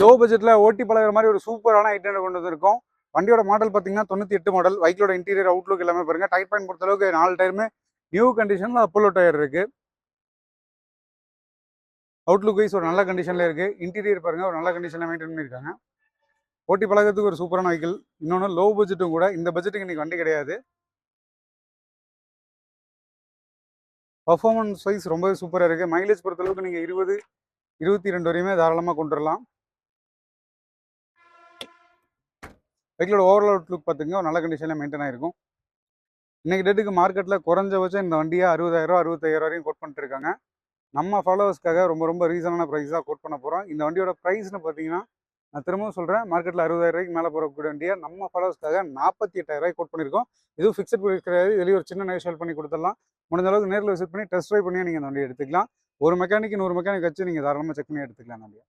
Low பட்ஜெட்டில் ஓட்டி பழகிற மாதிரி ஒரு சூப்பரான ஐட்டம் கொண்டு வந்திருக்கோம். வண்டியோட மாடல் பார்த்தீங்கன்னா 98 மாடல். பைக்கோட இன்டீரியர் அவுட்லுக் எல்லாமே பாருங்க. டயர் பாயிண்ட் பொறுத்த அளவுக்கு 4 டயருமே நியூ கண்டிஷனில் அப்போலோ டயர் இருக்கு. அவுட்லுக் வைஸ் ஒரு நல்ல கண்டிஷனில் இருக்கு. இன்டீரியர் பாருங்க ஒரு நல்ல கண்டிஷனில் மெயின்டைன் பண்ணியிருக்காங்க. ஓட்டி பழகிறதுக்கு ஒரு சூப்பரான வெஹிக்கிள். இன்னொன்று லோ பட்ஜெட்டும் கூட. இந்த பட்ஜெட்டுக்கு இன்னைக்கு வண்டி கிடையாது. பர்ஃபார்மன்ஸ் வைஸ் ரொம்பவே சூப்பராக இருக்குது. மைலேஜ் பொறுத்தளவுக்கு நீங்கள் 20, 22 வரையுமே தாராளமாக கொண்டு வரலாம். பைக்கோட ஓவரால் அவுட்லுக் பார்த்துங்க ஒரு நல்ல கண்டிஷனில் மெயின்டைன் ஆகிருக்கும். இன்னைக்கு டேட்டுக்கு மார்க்கெட்டில் குறைஞ்சபட்சம் இந்த வண்டியை 60,000 65,000 வரையும் கோட் பண்ணிட்டு இருக்காங்க. நம்ம ஃபாலோவர்ஸ்க்காக ரொம்ப ரீசனான ப்ரைஸாக கோட் பண்ண போகிறோம். இந்த வண்டியோட ப்ரைஸ்னு பார்த்தீங்கன்னா நான் திரும்பவும் சொல்கிறேன், மார்க்கெட்டில் 60,000 மேலே போகக்கூடிய வண்டியை நம்ம ஃபாலோவர்ஸ்க்காக 48,000 கோட் பண்ணியிருக்கோம். இதுவும் ஃபிக்ஸட் ப்ரைஸ் கிடையாது. இதுலேயும் ஒரு சின்ன நெகோஷியேட் பண்ணி கொடுத்துடலாம். முடிஞ்ச அளவுக்கு நேரில் விசிட் பண்ணி டெஸ்ட் ட்ரைவ் பண்ணி நீங்கள் இந்த வண்டியை எடுத்துக்கலாம். ஒரு மெக்கானிக் 100 மெக்கானிக் வச்சு நீங்கள் தாராளமாக செக் பண்ணி எடுத்துக்கலாம் வண்டியை.